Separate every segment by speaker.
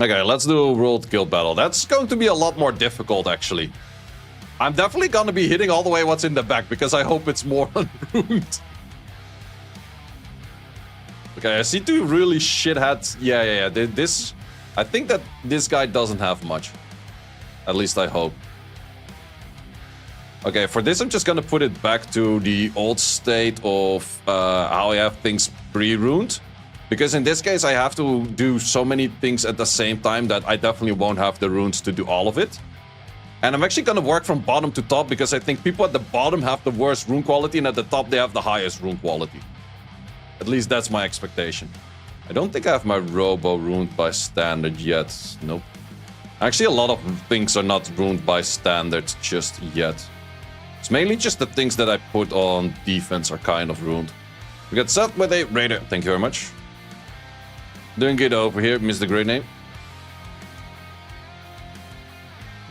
Speaker 1: Okay, let's do a World Guild Battle. That's going to be a lot more difficult, actually. I'm definitely going to be hitting all the way what's in the back, because I hope it's more unruined. Okay, I see two really shitheads. Yeah. This... I think that this guy doesn't have much. At least I hope. Okay, for this I'm just gonna put it back to the old state of how I have things pre-runed. Because in this case I have to do so many things at the same time that I definitely won't have the runes to do all of it. And I'm actually gonna work from bottom to top, because I think people at the bottom have the worst rune quality and at the top they have the highest rune quality. At least that's my expectation. I don't think I have my Robo runed by standard yet. Nope. Actually, a lot of things are not runed by standard just yet. It's mainly just the things that I put on defense are kind of ruined. We got set with a Raider. Thank you very much. Doing good over here, Mr. Great Name.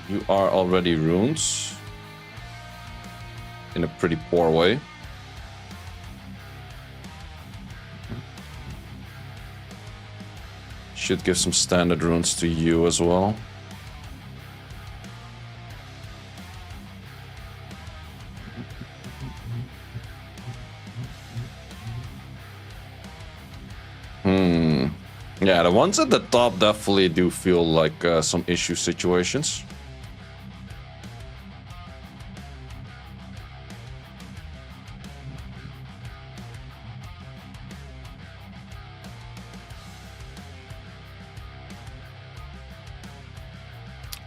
Speaker 1: You are already ruined. In a pretty poor way. Should give some standard runes to you as well. Yeah, the ones at the top definitely do feel like some issue situations.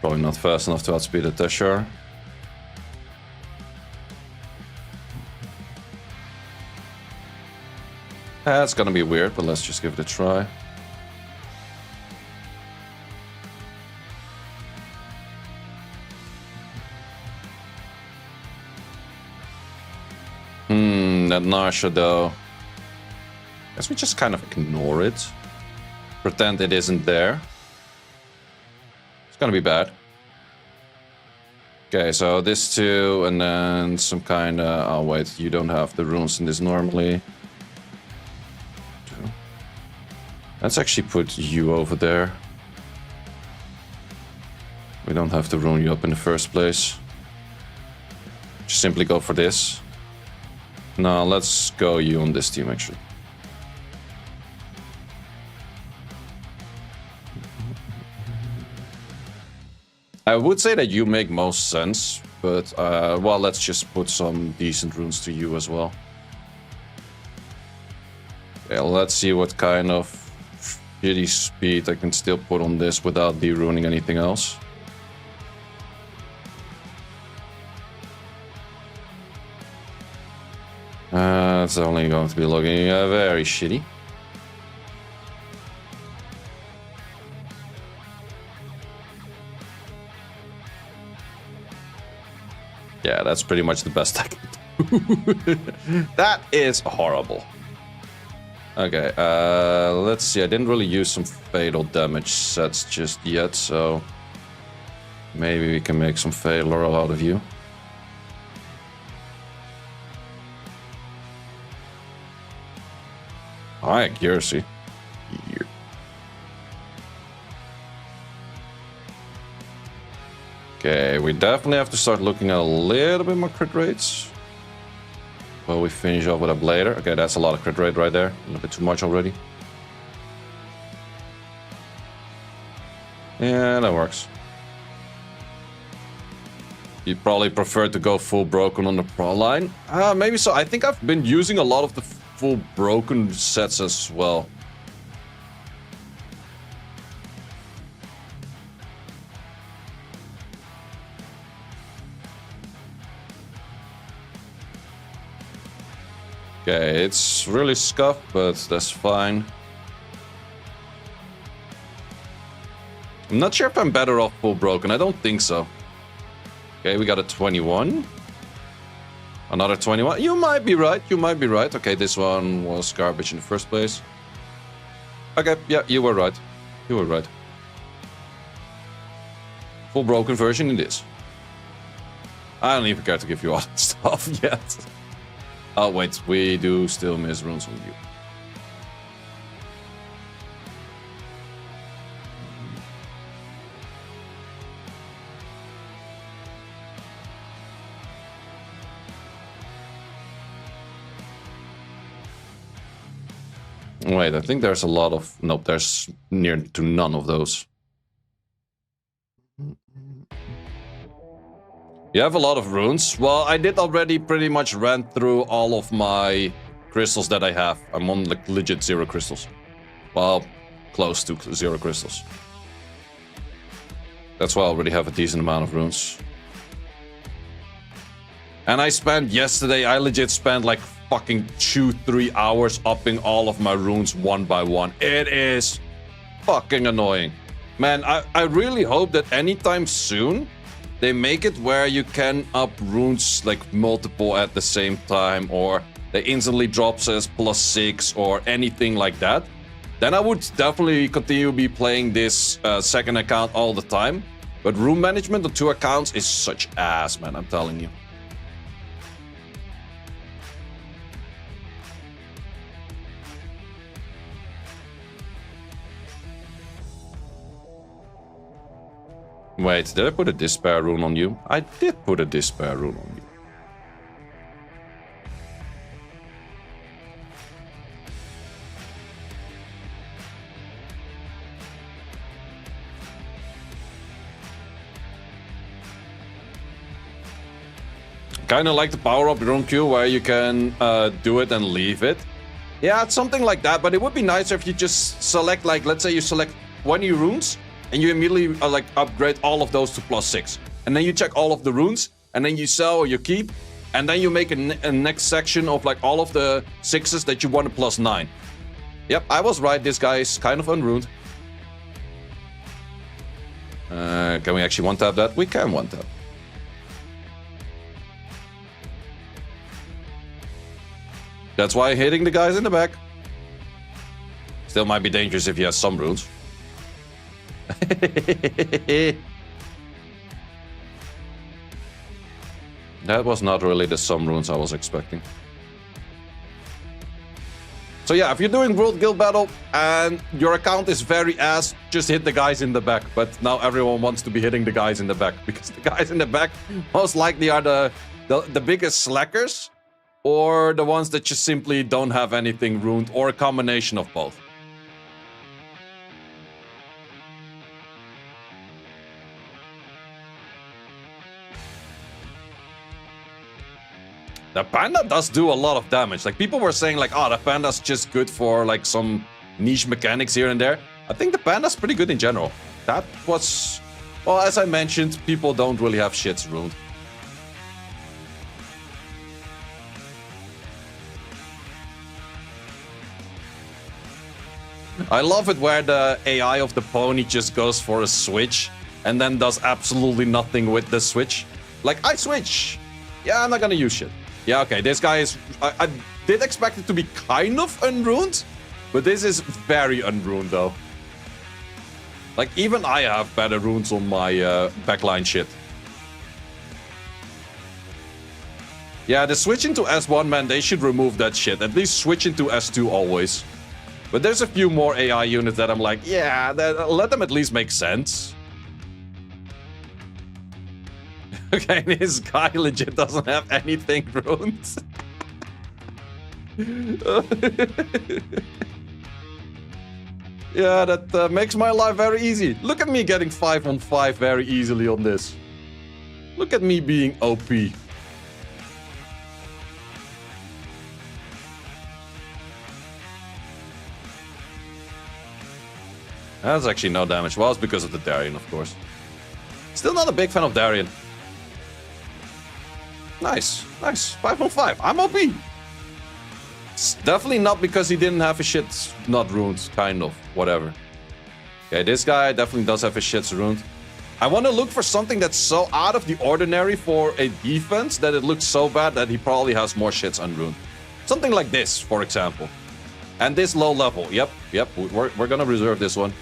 Speaker 1: Probably not fast enough to outspeed a Teshar. That's gonna be weird, but let's just give it a try. That Narsha though. Guess we just kind of ignore it. Pretend it isn't there. It's gonna be bad. Okay, so this two, and then some kind of... Oh wait, you don't have the runes in this normally. Let's actually put you over there. We don't have to rune you up in the first place. Just simply go for this. No, let's go you on this team actually. I would say that you make most sense, but well, let's just put some decent runes to you as well. Okay, let's see what kind of shitty speed I can still put on this without de-ruining anything else. It's only going to be looking very shitty. Yeah, that's pretty much the best I can do. That is horrible. Okay, let's see. I didn't really use some fatal damage sets just yet, so maybe we can make some fatal out of you. High accuracy. Yeah. Okay, we definitely have to start looking at a little bit more crit rates. Well, we finish off with a blader. Okay, that's a lot of crit rate right there. A little bit too much already. Yeah, that works. You'd probably prefer to go full broken on the pro line. Maybe so. I think I've been using a lot of the full broken sets as well. Okay, it's really scuffed, but that's fine. I'm not sure if I'm better off full broken. I don't think so. Okay, we got a 21. Another 21. You might be right. You might be right. Okay, this one was garbage in the first place. Okay, yeah, you were right. You were right. Full broken version it is. I don't even care to give you all that stuff yet. Oh, wait. We do still miss runes on you. Wait, I think there's a lot of... Nope, there's near to none of those. You have a lot of runes? Well, I did already pretty much ran through all of my crystals that I have. I'm on like legit 0 crystals. Well, close to 0 crystals. That's why I already have a decent amount of runes. And I legit spent like fucking 2-3 hours upping all of my runes one by one. It is fucking annoying. Man, I really hope that anytime soon they make it where you can up runes like multiple at the same time, or they instantly drops as +6 or anything like that. Then I would definitely continue be playing this second account all the time. But rune management on 2 accounts is such ass, man, I'm telling you. Wait, did I put a despair rune on you? I did put a despair rune on you. Kind of like the power up rune queue where you can do it and leave it. Yeah, it's something like that, but it would be nicer if you just select, like, let's say you select 20 runes and you immediately like upgrade all of those to +6. And then you check all of the runes, and then you sell or you keep, and then you make a next section of like all of the 6s that you want to +9. Yep, I was right, this guy is kind of unruned. Can we actually one-tap that? We can one-tap. That's why hitting the guys in the back. Still might be dangerous if he has some runes. That was not really the some runes I was expecting. So yeah, if you're doing World Guild Battle and your account is very ass, just hit the guys in the back. But now everyone wants to be hitting the guys in the back, because the guys in the back most likely are the biggest slackers, or the ones that just simply don't have anything ruined, or a combination of both. The panda does do a lot of damage. Like, people were saying like, oh, the panda's just good for like some niche mechanics here and there. I think the panda's pretty good in general. That was... Well, as I mentioned, people don't really have shits ruined. I love it where the AI of the pony just goes for a switch and then does absolutely nothing with the switch. Like, I switch. Yeah, I'm not gonna use shit. Yeah, okay, this guy is... I did expect it to be kind of unruined, but this is very unruined, though. Like, even I have better runes on my backline shit. Yeah, the switching to S1, man, they should remove that shit. At least switch into S2 always. But there's a few more AI units that I'm like, yeah, let them at least make sense. Okay, this guy legit doesn't have anything ruined. Yeah, that makes my life very easy. Look at me getting 5 on 5 very easily on this. Look at me being OP. That's actually no damage. Well, it's because of the Darien, of course. Still not a big fan of Darien. Nice, nice. 5 on 5. I'm OP. It's definitely not because he didn't have his shit not ruined, kind of, whatever. Okay, this guy definitely does have his shits ruined. I want to look for something that's so out of the ordinary for a defense that it looks so bad that he probably has more shits unruined. Something like this, for example. And this low level. Yep, we're gonna reserve this one.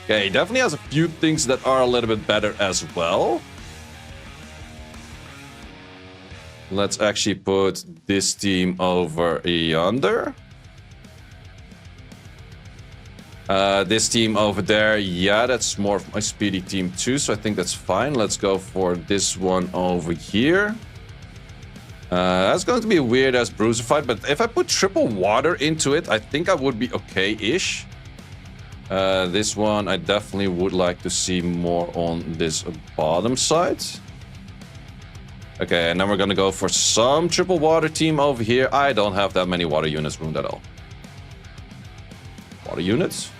Speaker 1: Okay, he definitely has a few things that are a little bit better as well. Let's actually put this team over yonder. This team over there, yeah, that's more of my speedy team too, so I think that's fine. Let's go for this one over here. That's going to be a weird-ass bruiser fight, but if I put triple water into it, I think I would be okay-ish. This one, I definitely would like to see more on this bottom side. Okay, and then we're gonna go for some triple water team over here. I don't have that many water units ruined at all. Water units?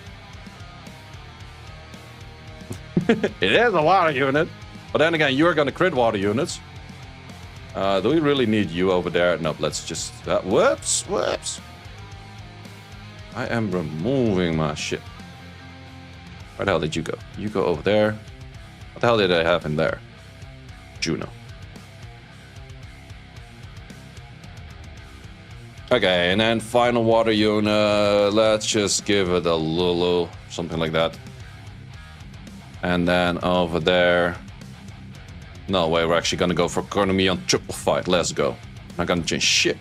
Speaker 1: It is a water unit. But then again, you're gonna crit water units. Do we really need you over there? No, let's just... whoops. I am removing my shit. Where the hell did you go? You go over there. What the hell did I have in there? Juno. Okay, and then final water unit. Let's just give it a Lulu. Something like that. And then over there... No way, we're actually gonna go for economy on triple fight. Let's go. Not gonna change shit.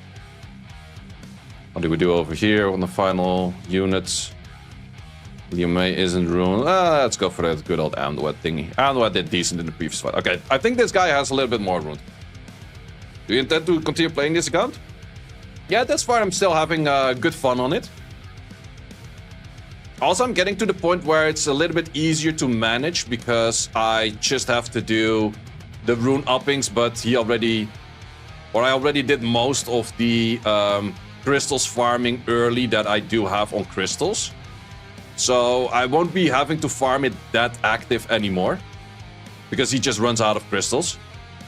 Speaker 1: What do we do over here on the final units? Liu Mei isn't ruined. Let's go for that good old Amduet thingy. Amduet did decent in the previous fight. Okay, I think this guy has a little bit more ruined. Do you intend to continue playing this account? Yeah, that's fine. I'm still having good fun on it. Also, I'm getting to the point where it's a little bit easier to manage because I just have to do the rune uppings, but I already did most of the crystals farming early that I do have on crystals. So I won't be having to farm it that active anymore because he just runs out of crystals.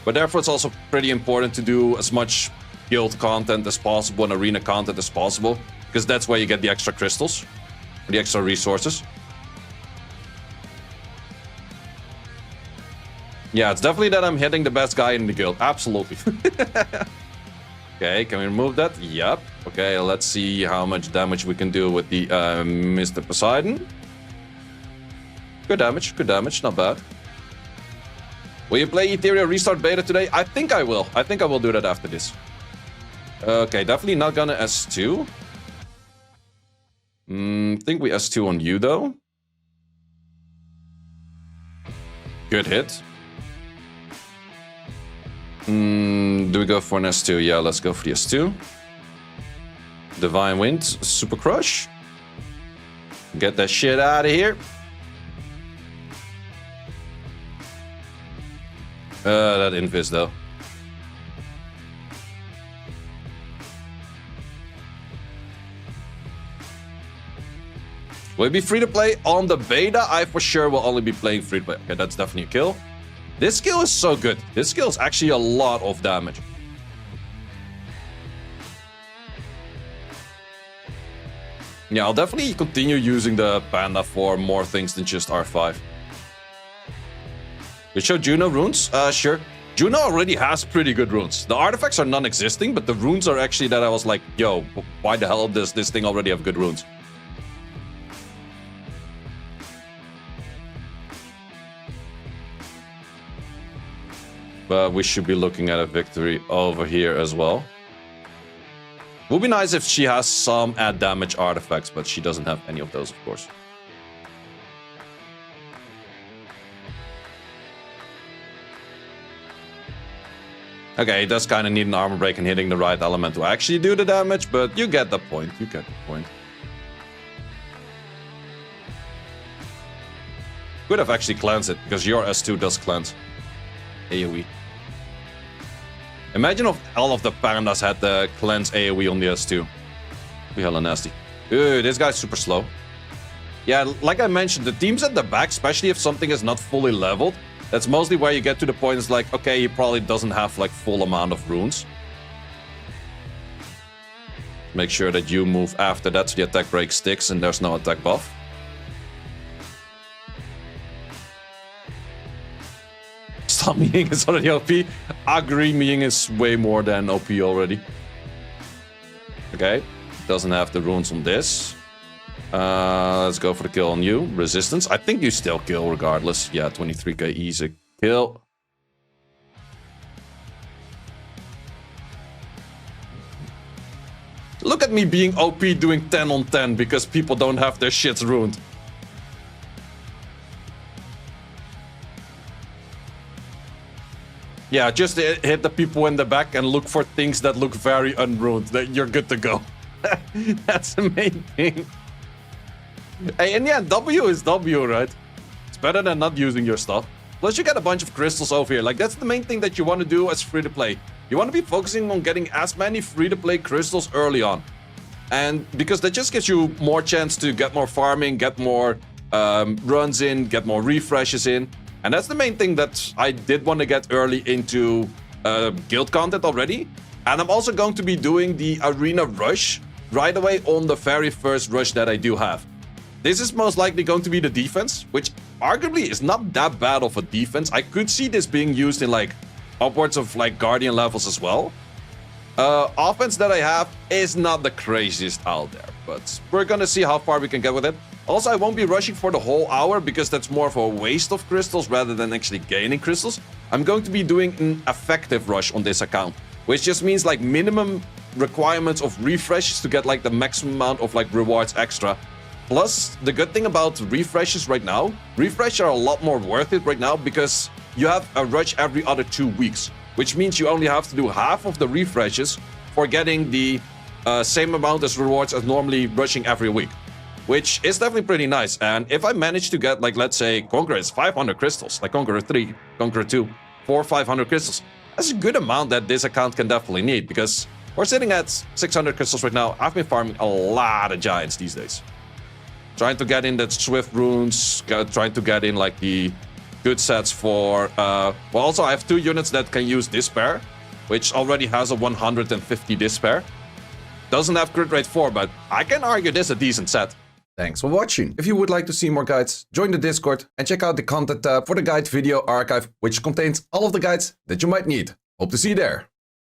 Speaker 1: But therefore, it's also pretty important to do as much guild content as possible and arena content as possible because that's where you get the extra crystals, the extra resources. Yeah, it's definitely that I'm hitting the best guy in the guild. Absolutely. Okay, can we remove that? Yep. Okay, let's see how much damage we can do with the Mr. Poseidon. Good damage, not bad. Will you play Ethereal Restart Beta today? I think I will. I think I will do that after this. Okay, definitely not gonna S2. Think we S2 on you, though. Good hit. Do we go for an S2? Yeah, let's go for the S2. Divine Wind, Super Crush. Get that shit out of here. That invis though. Will it be free to play on the beta? I for sure will only be playing free to play. Okay, that's definitely a kill. This skill is so good. This skill is actually a lot of damage. Yeah, I'll definitely continue using the Panda for more things than just R5. We show Juno runes? Sure. Juno already has pretty good runes. The artifacts are non-existing, but the runes are actually that I was like, yo, why the hell does this thing already have good runes? But we should be looking at a victory over here as well. Would be nice if she has some add damage artifacts, but she doesn't have any of those, of course. Okay, it does kind of need an armor break and hitting the right element to actually do the damage, but you get the point. You get the point. Could have actually cleansed it, because your S2 does cleanse. AoE. Imagine if all of the pandas had the cleanse AoE on the S2. Be hella nasty. Ooh, this guy's super slow. Yeah, like I mentioned, the teams at the back, especially if something is not fully leveled, that's mostly where you get to the point it's like, okay, he probably doesn't have like full amount of runes. Make sure that you move after that so the attack break sticks and there's no attack buff. Stop Miying is already OP. I agree, Miying is way more than OP already. Okay, doesn't have the runes on this. Let's go for the kill on you. Resistance. I think you still kill regardless. Yeah, 23k easy kill. Look at me being OP doing 10 on 10 because people don't have their shits ruined. Yeah, just hit the people in the back and look for things that look very unruined. That you're good to go. That's the main thing. And yeah, W is W, right? It's better than not using your stuff. Plus, you get a bunch of crystals over here. Like, that's the main thing that you want to do as free-to-play. You want to be focusing on getting as many free-to-play crystals early on. And because that just gives you more chance to get more farming, get more runs in, get more refreshes in. And that's the main thing that I did want to get early into guild content already. And I'm also going to be doing the arena rush right away on the very first rush that I do have. This is most likely going to be the defense, which arguably is not that bad of a defense. I could see this being used in like upwards of like guardian levels as well. Offense that I have is not the craziest out there, but we're gonna see how far we can get with it. Also, I won't be rushing for the whole hour because that's more of a waste of crystals rather than actually gaining crystals. I'm going to be doing an effective rush on this account, which just means like minimum requirements of refreshes to get like the maximum amount of like rewards extra. Plus, the good thing about refreshes right now, refreshes are a lot more worth it right now because you have a rush every other 2 weeks, which means you only have to do half of the refreshes for getting the same amount as rewards as normally rushing every week, which is definitely pretty nice. And if I manage to get, like, let's say, Conqueror is 500 crystals, like Conqueror 3, Conqueror 2, 400, 500 crystals, that's a good amount that this account can definitely need because we're sitting at 600 crystals right now. I've been farming a lot of giants these days. Trying to get in that Swift runes, trying to get in like the good sets for... well, also I have 2 units that can use Despair, which already has a 150 Despair. Doesn't have crit rate 4, but I can argue this is a decent set. Thanks for watching. If you would like to see more guides, join the Discord and check out the content tab for the guide video archive, which contains all of the guides that you might need. Hope to see you there.